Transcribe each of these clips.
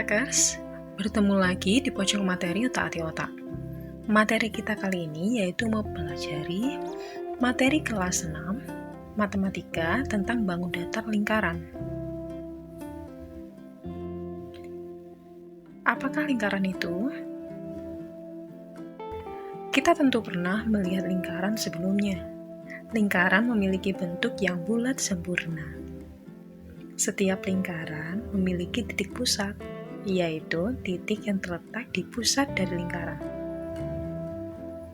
Otakers, bertemu lagi di pojok materi Otak Ati Otak. Materi kita kali ini yaitu mempelajari materi kelas 6 Matematika tentang bangun datar lingkaran. Apakah lingkaran itu? Kita tentu pernah melihat lingkaran sebelumnya. Lingkaran memiliki bentuk yang bulat sempurna. Setiap lingkaran memiliki titik pusat, yaitu titik yang terletak di pusat dari lingkaran.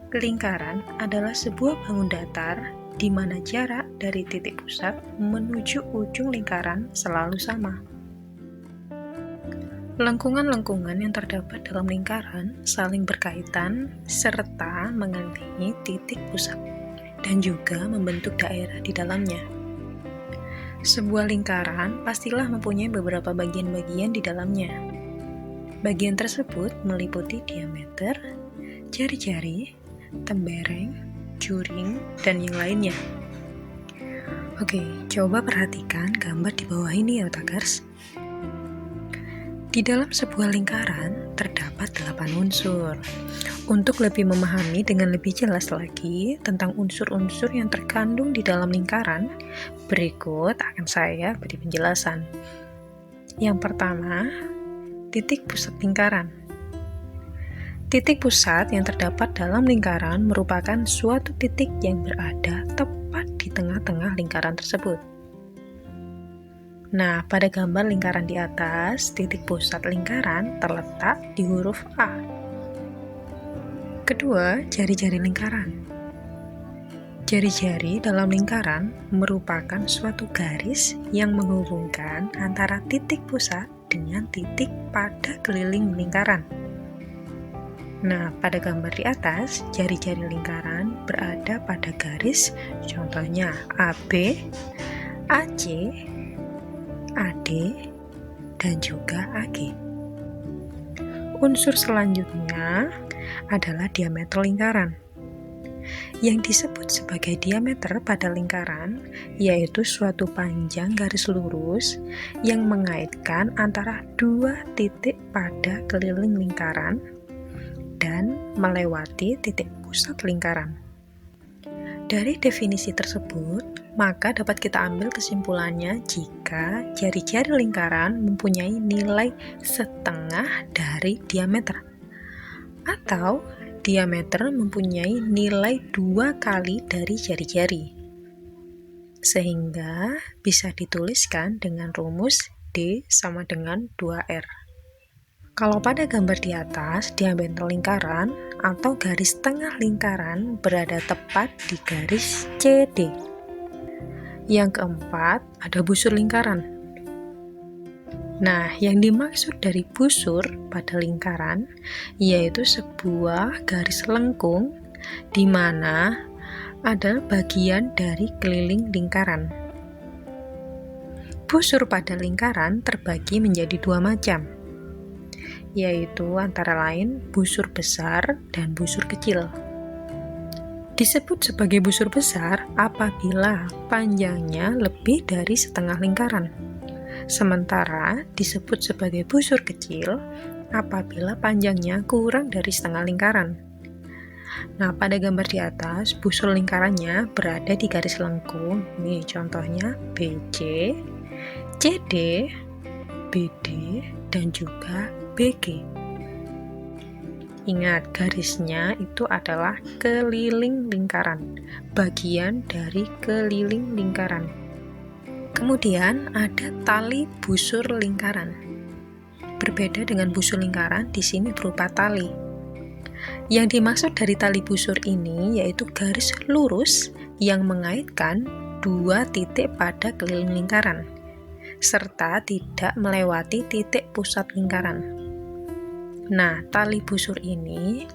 Lingkaran adalah sebuah bangun datar di mana jarak dari titik pusat menuju ujung lingkaran selalu sama. Lengkungan-lengkungan yang terdapat dalam lingkaran saling berkaitan serta mengelilingi titik pusat dan juga membentuk daerah di dalamnya. Sebuah lingkaran pastilah mempunyai beberapa bagian-bagian di dalamnya. Bagian tersebut meliputi diameter, jari-jari, tembereng, juring, dan yang lainnya. Oke, coba perhatikan gambar di bawah ini ya, Otakers. Di dalam sebuah lingkaran terdapat 8 unsur. Untuk lebih memahami dengan lebih jelas lagi tentang unsur-unsur yang terkandung di dalam lingkaran, berikut akan saya beri penjelasan. Yang pertama, titik pusat lingkaran. Titik pusat yang terdapat dalam lingkaran merupakan suatu titik yang berada tepat di tengah-tengah lingkaran tersebut. Nah, pada gambar lingkaran di atas, titik pusat lingkaran terletak di huruf A. Kedua, jari-jari lingkaran. Jari-jari dalam lingkaran merupakan suatu garis yang menghubungkan antara titik pusat dengan titik pada keliling lingkaran. Nah, pada gambar di atas, jari-jari lingkaran berada pada garis, contohnya AB, AC, AD, dan juga AG. Unsur selanjutnya adalah diameter lingkaran. Yang disebut sebagai diameter pada lingkaran yaitu suatu panjang garis lurus yang mengaitkan antara dua titik pada keliling lingkaran dan melewati titik pusat lingkaran. Dari definisi tersebut, maka dapat kita ambil kesimpulannya jika jari-jari lingkaran mempunyai nilai setengah dari diameter, atau diameter mempunyai nilai 2 kali dari jari-jari, sehingga bisa dituliskan dengan rumus D sama dengan 2R. Kalau pada gambar di atas, diameter lingkaran atau garis tengah lingkaran berada tepat di garis CD. Yang keempat, ada busur lingkaran. Nah, yang dimaksud dari busur pada lingkaran yaitu sebuah garis lengkung di mana ada bagian dari keliling lingkaran. Busur pada lingkaran terbagi menjadi 2 macam, yaitu antara lain busur besar dan busur kecil. Disebut sebagai busur besar apabila panjangnya lebih dari setengah lingkaran. Sementara disebut sebagai busur kecil apabila panjangnya kurang dari setengah lingkaran. Nah, pada gambar di atas, busur lingkarannya berada di garis lengkung. Nih, contohnya BC, CD, BD, dan juga BG. Ingat, garisnya itu adalah keliling lingkaran, bagian dari keliling lingkaran. Kemudian ada tali busur lingkaran. Berbeda dengan busur lingkaran, di sini berupa tali. Yang dimaksud dari tali busur ini yaitu garis lurus yang mengaitkan 2 titik pada keliling lingkaran, serta tidak melewati titik pusat lingkaran. Nah, tali busur ini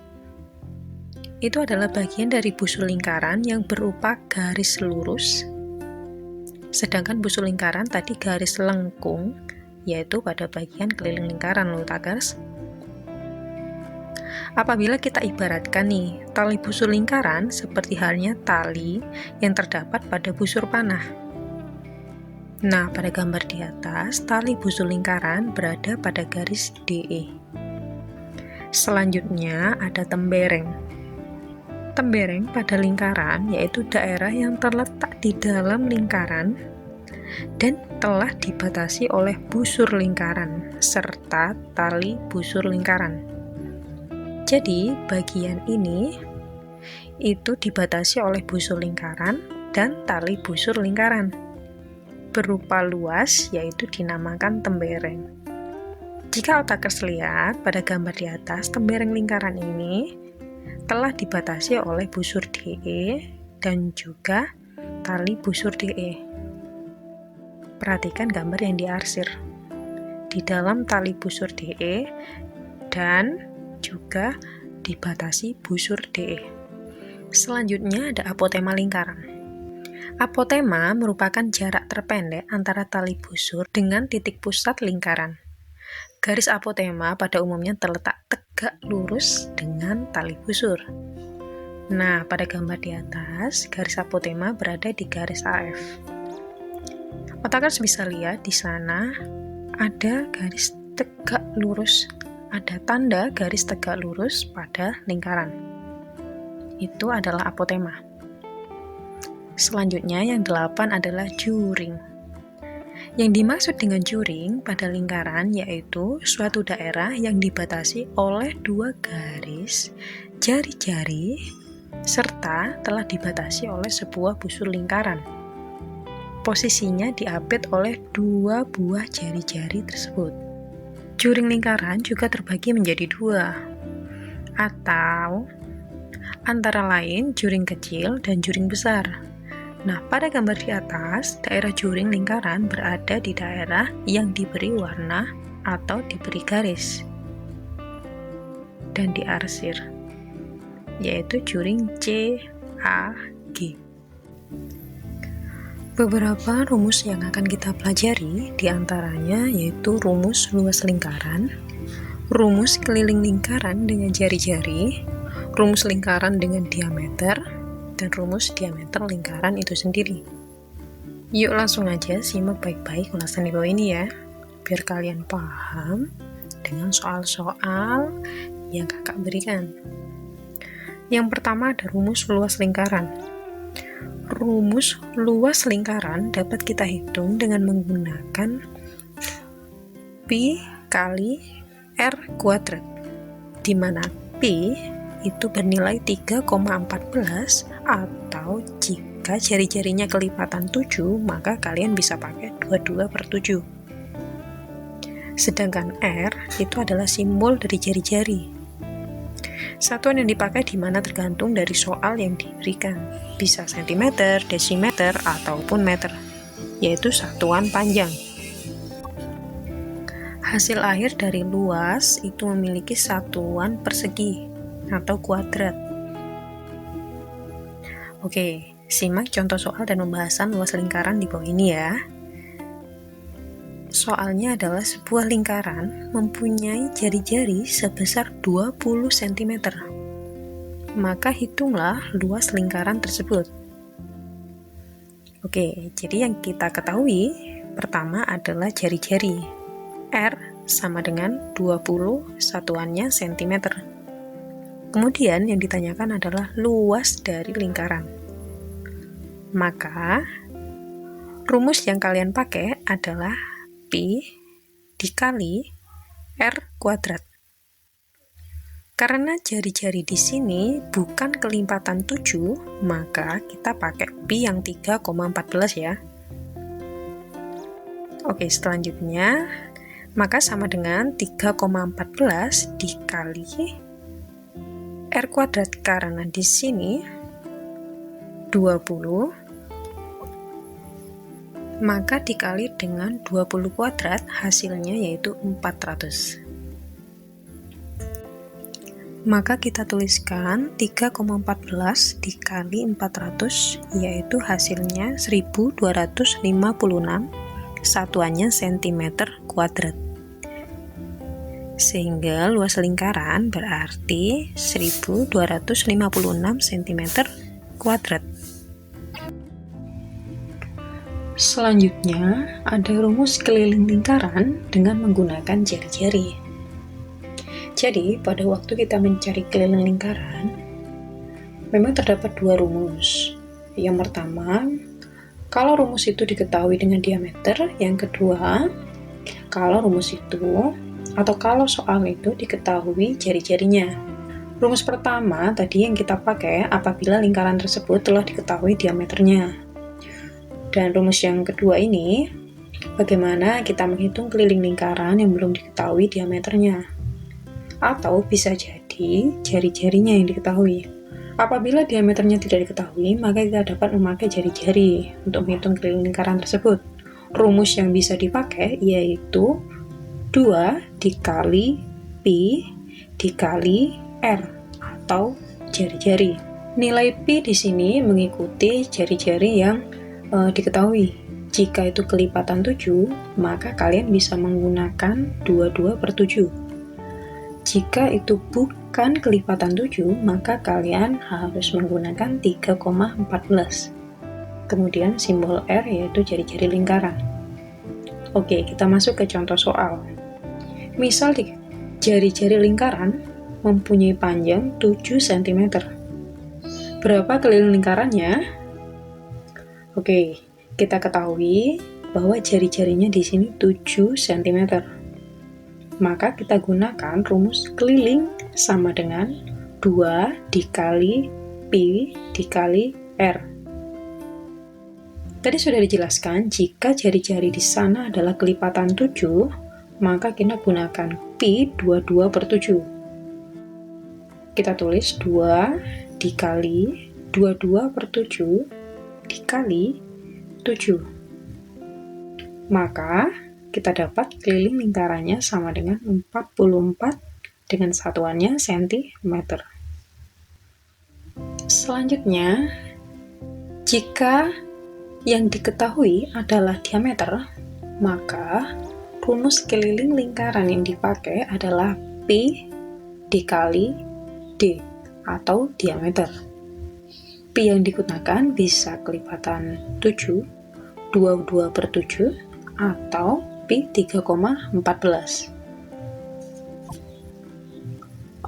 itu adalah bagian dari busur lingkaran yang berupa garis lurus. Sedangkan busur lingkaran tadi garis lengkung, yaitu pada bagian keliling lingkaran loh, Otakers. Apabila kita ibaratkan nih, tali busur lingkaran seperti halnya tali yang terdapat pada busur panah. Nah, pada gambar di atas, tali busur lingkaran berada pada garis DE. Selanjutnya ada tembereng. Tembereng pada lingkaran yaitu daerah yang terletak di dalam lingkaran dan telah dibatasi oleh busur lingkaran serta tali busur lingkaran. Jadi, bagian ini itu dibatasi oleh busur lingkaran dan tali busur lingkaran berupa luas, yaitu dinamakan tembereng. Jika otakers lihat pada gambar di atas, tembereng lingkaran ini telah dibatasi oleh busur DE dan juga tali busur DE. Perhatikan gambar yang diarsir. Di dalam tali busur DE dan juga dibatasi busur DE. Selanjutnya ada apotema lingkaran. Apotema merupakan jarak terpendek antara tali busur dengan titik pusat lingkaran. Garis apotema pada umumnya terletak tegak lurus dengan tali busur. Nah, pada gambar di atas, garis apotema berada di garis AF. Otakers bisa lihat di sana ada garis tegak lurus, ada tanda garis tegak lurus pada lingkaran. Itu adalah apotema. Selanjutnya yang 8 adalah juring. Yang dimaksud dengan juring pada lingkaran yaitu suatu daerah yang dibatasi oleh dua garis jari-jari serta telah dibatasi oleh sebuah busur lingkaran. Posisinya diapit oleh dua buah jari-jari tersebut. Juring lingkaran juga terbagi menjadi dua, atau antara lain juring kecil dan juring besar. Nah, pada gambar di atas, daerah juring lingkaran berada di daerah yang diberi warna atau diberi garis dan diarsir, yaitu juring CAG. Beberapa rumus yang akan kita pelajari diantaranya yaitu rumus luas lingkaran, rumus keliling lingkaran dengan jari-jari, rumus lingkaran dengan diameter, dan rumus diameter lingkaran itu sendiri. Yuk langsung aja simak baik-baik ulasan di bawah ini ya, biar kalian paham dengan soal-soal yang kakak berikan. Yang pertama ada rumus luas lingkaran. Rumus luas lingkaran dapat kita hitung dengan menggunakan Pi kali R kuadrat, di mana Pi itu bernilai 3,14 atau jika jari-jarinya kelipatan 7 maka kalian bisa pakai 22/7. Sedangkan R itu adalah simbol dari jari-jari. Satuan yang dipakai di mana tergantung dari soal yang diberikan, bisa cm, desimeter, ataupun meter, yaitu satuan panjang. Hasil akhir dari luas itu memiliki satuan persegi atau kuadrat. Oke, simak contoh soal dan pembahasan luas lingkaran di bawah ini ya. Soalnya adalah sebuah lingkaran mempunyai jari-jari sebesar 20 cm. Maka hitunglah luas lingkaran tersebut. Oke, jadi yang kita ketahui pertama adalah jari-jari. R sama dengan 20, satuannya cm. Kemudian yang ditanyakan adalah luas dari lingkaran. Maka rumus yang kalian pakai adalah Pi dikali R kuadrat. Karena jari-jari di sini bukan kelipatan 7, maka kita pakai Pi yang 3,14 ya. Oke, selanjutnya maka sama dengan 3,14 dikali R kuadrat, karena di sini 20 maka dikali dengan 20 kuadrat hasilnya yaitu 400. Maka kita tuliskan 3,14 dikali 400 yaitu hasilnya 1256, satuannya cm kuadrat. Sehingga luas lingkaran berarti 1256 cm kuadrat. Selanjutnya, ada rumus keliling lingkaran dengan menggunakan jari-jari. Jadi, pada waktu kita mencari keliling lingkaran, memang terdapat dua rumus. Yang pertama, kalau rumus itu diketahui dengan diameter. Yang kedua, kalau rumus itu atau kalau soal itu diketahui jari-jarinya. Rumus pertama tadi yang kita pakai apabila lingkaran tersebut telah diketahui diameternya. Dan rumus yang kedua ini, bagaimana kita menghitung keliling lingkaran yang belum diketahui diameternya. Atau bisa jadi jari-jarinya yang diketahui. Apabila diameternya tidak diketahui, maka kita dapat memakai jari-jari untuk menghitung keliling lingkaran tersebut. Rumus yang bisa dipakai yaitu 2 dikali pi dikali r atau jari-jari. Nilai pi di sini mengikuti jari-jari yang diketahui. Jika itu kelipatan 7, maka kalian bisa menggunakan 22/7. Jika itu bukan kelipatan 7, maka kalian harus menggunakan 3,14. Kemudian simbol R yaitu jari-jari lingkaran. Oke, kita masuk ke contoh soal. Misal jari-jari lingkaran mempunyai panjang 7 cm. Berapa keliling lingkarannya? Oke, kita ketahui bahwa jari-jarinya di sini 7 cm. Maka kita gunakan rumus keliling sama dengan 2 dikali pi dikali r. Tadi sudah dijelaskan, jika jari-jari di sana adalah kelipatan 7, maka kita gunakan pi 22/7. Kita tulis 2 dikali 22/7 dikali 7. Maka kita dapat keliling lingkarannya sama dengan 44 dengan satuannya cm. Selanjutnya, jika yang diketahui adalah diameter, maka rumus keliling lingkaran yang dipakai adalah pi dikali d atau diameter. Pi yang digunakan bisa kelipatan 7, 22/7, atau pi 3,14.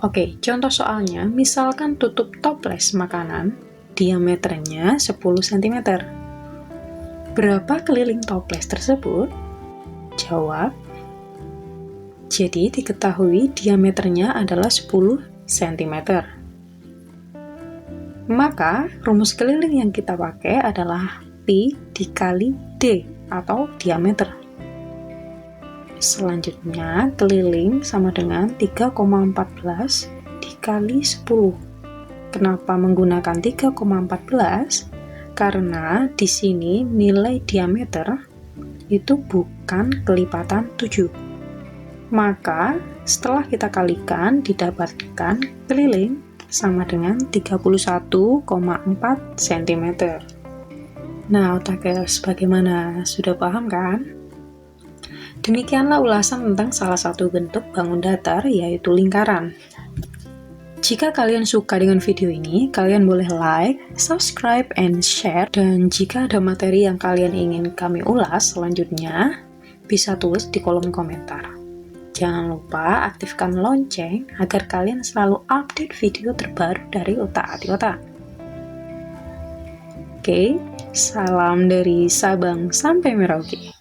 Oke, contoh soalnya, misalkan tutup toples makanan, diameternya 10 cm. Berapa keliling toples tersebut? Jawab. Jadi diketahui diameternya adalah 10 cm. Maka, rumus keliling yang kita pakai adalah pi dikali d atau diameter. Selanjutnya, keliling sama dengan 3,14 dikali 10. Kenapa menggunakan 3,14? Karena di sini nilai diameter itu bukan kelipatan 7. Maka, setelah kita kalikan, didapatkan keliling sama dengan 31,4 cm. Nah, otakers bagaimana? Sudah paham kan? Demikianlah ulasan tentang salah satu bentuk bangun datar, yaitu lingkaran. Jika kalian suka dengan video ini, kalian boleh like, subscribe, and share. Dan jika ada materi yang kalian ingin kami ulas selanjutnya, bisa tulis di kolom komentar. Jangan lupa aktifkan lonceng agar kalian selalu update video terbaru dari Otak Ati Otak. Oke, salam dari Sabang sampai Merauke.